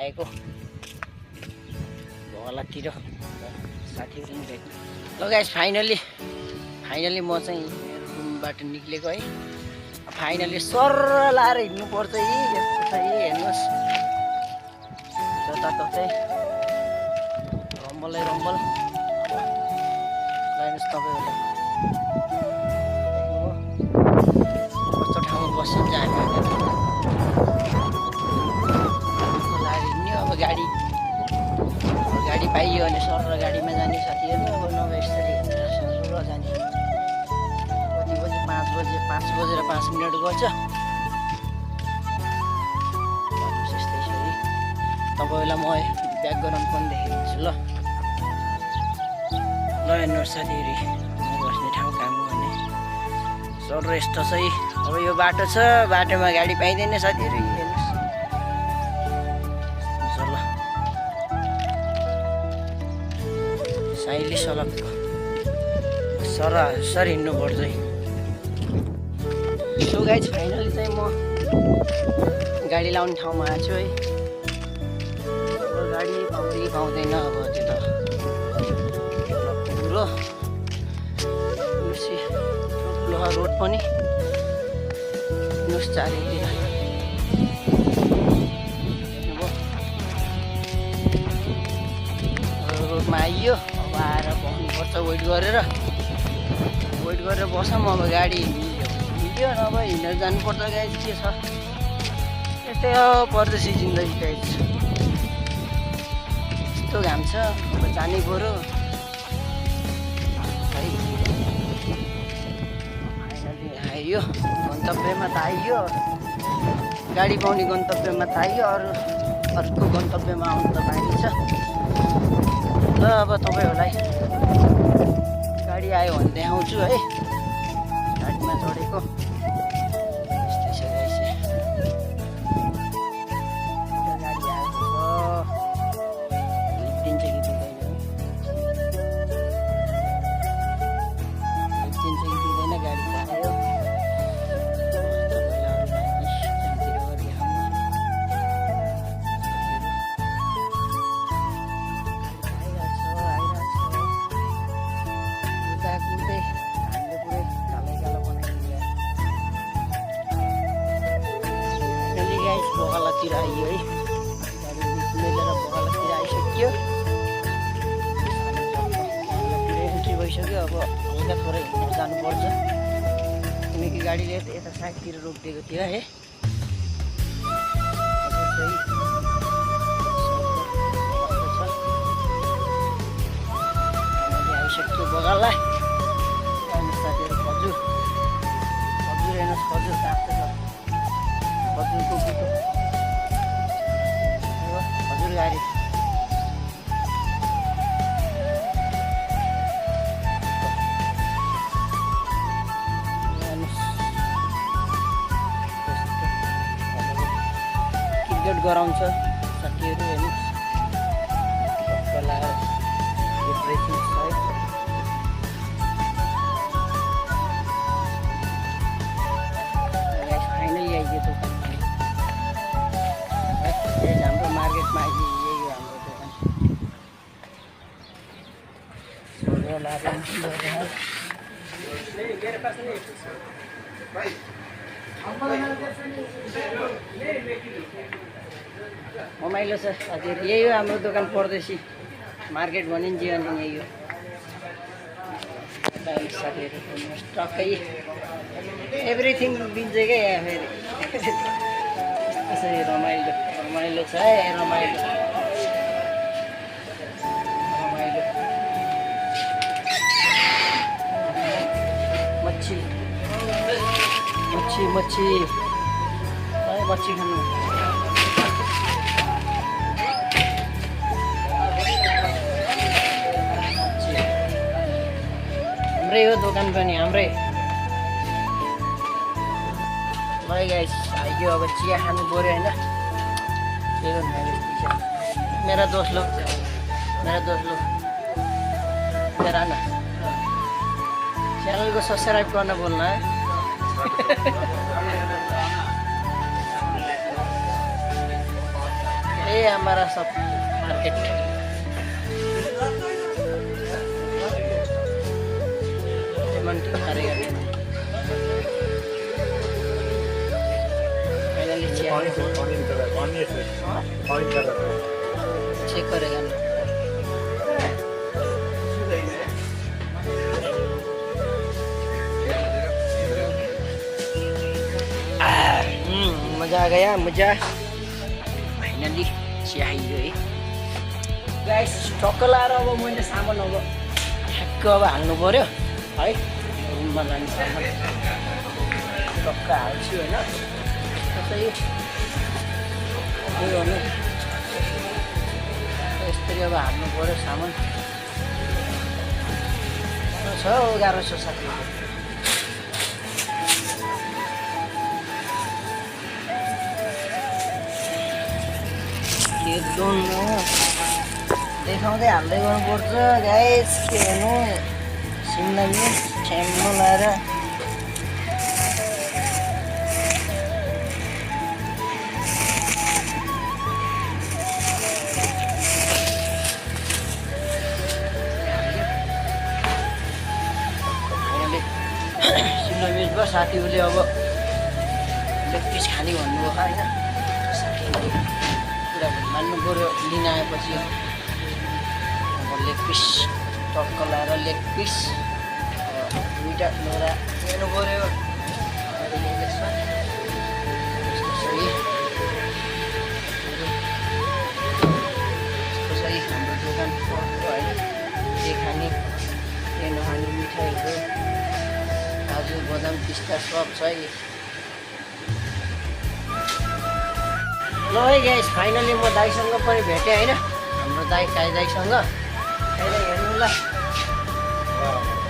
आएको भोलातिर साथीहरू पनि भेट्नु। ल गाइस फाइनली म चाहिँ रुमबाट निक्लेको है। फाइनली सर लाएर हिँड्नुपर्छ है। यस्तो छ है हेर्नुहोस्, जताततै रम्बलै रम्बल। हेर्नुहोस् तपाईँहरूले कस्तो ठाउँमा बसिन्छ हामी लाएर हिँड्ने। अब गाडी पाइयो भने सर र गाडीमा जाने साथीहरू, अब नभए यसरी हिँडेर सर जाने। कति बजे 5 बजे 5 बजेर 5 मिनट गर्छ। यस्तै छ है। तपाईँहरूलाई म ब्याकग्राउन्ड पनि देखाइदिन्छु ल। ल हेर्नुहोस् साथीहरू, बस्ने ठाउँ काम गर्ने सर यस्तो छ है। अब यो बाटो छ, बाटोमा गाडी पाइँदैन साथीहरू। हेर्नुहोस् ल साइली सडकको सर हिँड्नुपर्छ है। सो गाइज फाइनली चाहिँ म गाडी लाउने ठाउँमा आएको छु है। गाडी पाउँदैन अब त्यो त पुरो लोहा रोड पनि नुस चारैतिर रोडमा आइयो। अब आएर बस्नुपर्छ वेट गरेर बसौँ। अब गाडी हिँड्यो नभए हिँडेर जानुपर्छ गाइज। के छ यस्तै हो परदेशी जिन्दगी गाइज। यस्तो घाम छ, अब जानै पऱ्यो। फाइनली आइयो गन्तव्यमा त आइयो। गाडी पाउने गन्तव्यमा त आइयो। अर्को गन्तव्यमा आउनु त बाँकी छ। ल अब तपाईँहरूलाई गाडी आयो भने देखाउँछु है। गाडीमा चढेको यस्तै छ गाइस। गाडी आएको छ, दिन्छ कि दिँदैन गाडी त आयो। बगालातिर आइयो है। गाडी मिलेर बगालातिर आइसक्यो। बगालातिर एन्ट्री भइसक्यो। अब हल्का थोरै हिँडेर जानुपर्छ किनकि गाडीले यता साइडतिर रोकिदिएको थियो है। आइसक्यो बगाला। साथीहरू खजुर हेर्नुहोस्, खजुर काट्छ खजुरको बुटो, खजुर गाडी। क्रिकेट गराउँछ साथीहरू हेर्नुहोस्। फाइनली आइयो दोकान। हाम्रो मार्केटमा आइयो। यही हो हाम्रो दोकान। रमाइलो छ साथीहरू। यही हो हाम्रो दोकान, परदेशी मार्केट भनिन्छ अनि यही हो साथीहरू। टक्कै एभ्रिथिङ दिन्छ क्या यहाँ फेरि। यसरी रमाइलो छ है। रमाइलो मच्छी खानु। हाम्रै हो दोकान पनि, हाम्रै। भाइ गाइस आइयो। अब चिया खानु पऱ्यो होइन। के गर्नु मेरा दोस्त लोग मेरा ना च्यानल को सब्सक्राइब गर्न बोल्नु है। ये हमारा सब मार्केट मंटी मारेगा फाइनली चेक करेगा ना मजा आ गया मजा फाइनली चाहियो है गाइस टक्क लाएर अब मैले सामान अब ठ्याक्क अब हाल्नु पर्यो है रुममा लाने सामान टक्क हाल्छु होइन त्यसै के गर्नु यस्तरी अब हाल्नु पर्यो सामान छ गाह्रो छ साथी एकदम देखाउँदै हाल्दै गर्नुपर्छ गाइस के हेर्नु सिमला मिर्च ठ्याम्म लाएर सिमला मिर्च भयो साथीहरूले अब लेग पिस खाने भन्नुभयो होइन साथीहरूले कुरा मान्नु पऱ्यो लिन आएपछि अब लेग पिस टक्क लाएर लेग पिस दुईवटा लौरा हेर्नु पऱ्यो त्यसमा सही हाम्रो दोकान पऱ्यो होइन के खाने के नखाने मिठाईहरू काजु बदाम पिस्ता सब छ है ल है गाइस फाइनली म दाइसँग पनि भेटेँ होइन हाम्रो दाइ काई दाइसँग काइदाई हेर्नु ल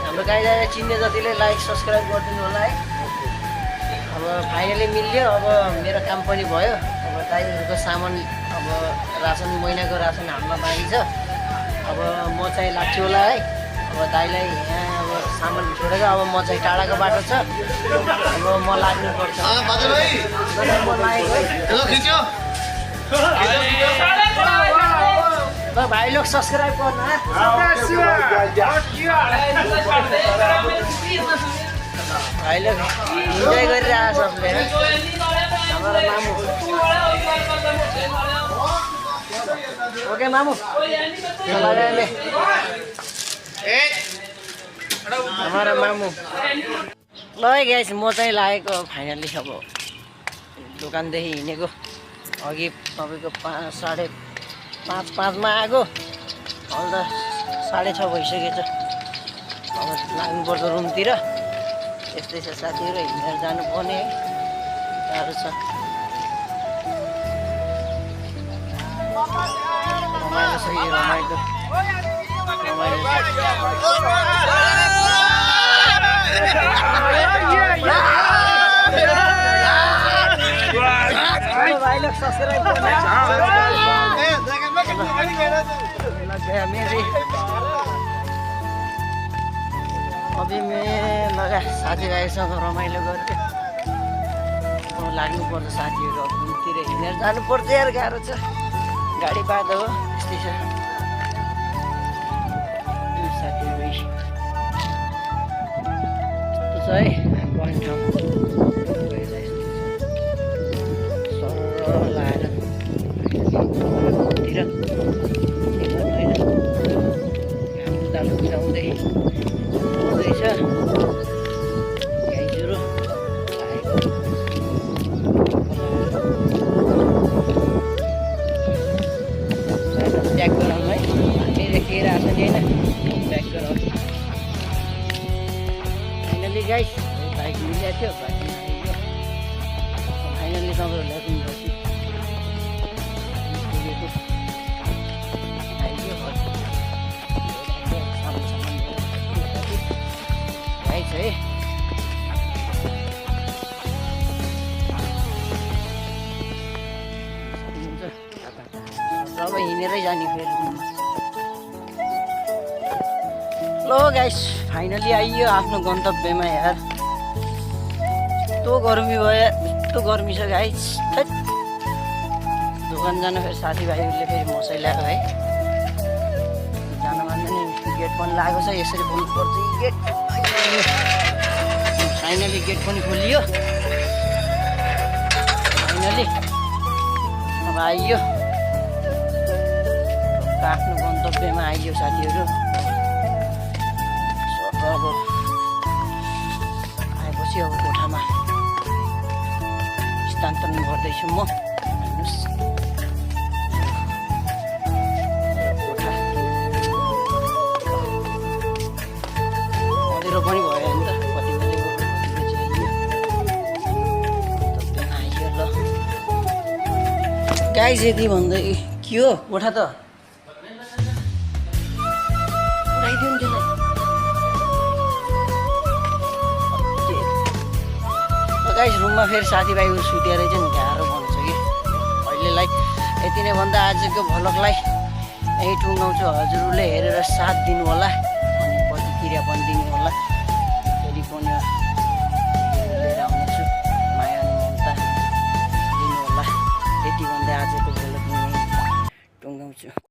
हाम्रो काई दाइलाई चिन्ने जतिले लाइक सब्सक्राइब गरिदिनु होला है अब फाइनली मिल्यो अब मेरो काम पनि भयो अब दाइहरूको सामान अब रासन महिनाको रासन हातमा बाँकी छ अब म चाहिँ लाग्छु होला है अब दाइलाई यहाँ अब सामान छोडेर अब म चाहिँ टाढाको बाटो छ अब म लाग्नुपर्छ म लागेको है ल भाइ लोग सब्सक्राइब गर्नु भाइ लोग इन्जोय गरिरहेको सबले हाम्रो मामु ओके मामु लगाएले हाम्रो मामु ल है गाइस म चाहिँ लागेको फाइनली अब दोकानदेखि हिँडेको अघि तपाईँको 5:30 आएको अहिले त 6:30 भइसकेछ अब लाग्नुपर्छ रुमतिर यस्तै छ साथीहरू हिँडेर जानुपर्ने है गाह्रो छ रमाइलो छ यो रमाइलो भाई लोग सब्सक्राइब करना लग गया मेरी अभी मैं लगा साथीभाइसँग रमाइलो गरेँ लाग्नुपर्छ साथीहरू घुमतिर हिँडेर जानुपर्छ यार गाह्रो छ गाडी बाटो हो यस्तै छ साथीहरू यस्तो छ है गर्ने ठाउँ लाएर तिर के गर्नु होइन घाम उदालो बिराउँदै हुँदैछ गाईहरू प्याक गराउनु है मेरो केही आएको नि होइन प्याक गराउनु फाइनली गाइस बाइक मिलेको थियो बाइकमा आइयो फाइनली तपाईँहरूलाई पनि है सबै हिँडेरै जाने फेरि ल गाइस फाइनली आइयो आफ्नो गन्तव्यमा यार यस्तो गर्मी भयो यस्तो गर्मी छ गाइस दोकान जानु फेरि साथीभाइहरूले फेरि मसै ल्यायो है जान मान्दैन गेट पनि लागेको छ यसरी बोल्नुपर्छ गेट फाइनली गेट पनि खोलियो फाइनली अब आइयो आफ्नो गन्तव्यमा आइयो साथीहरू अब आएपछि अब कोठामा स्थानान्तरण गर्दैछु म हेर्नुहोस् कोठा अँधेरो पनि भयो नि त कति बजे गएको कति बजी आइयो ल गाइस यति भन्दै के हो कोठा त उडाइदियो नि त्यसलाई गाइस रुममा फेरि साथीभाइहरू सुतेर चाहिँ गाह्रो भन्छ कि अहिलेलाई यति नै भन्दा आजको भ्लगलाई यहीँ टुङ्गाउँछु हजुरहरूले हेरेर साथ दिनु होला अनि प्रतिक्रिया पनि दिनु होला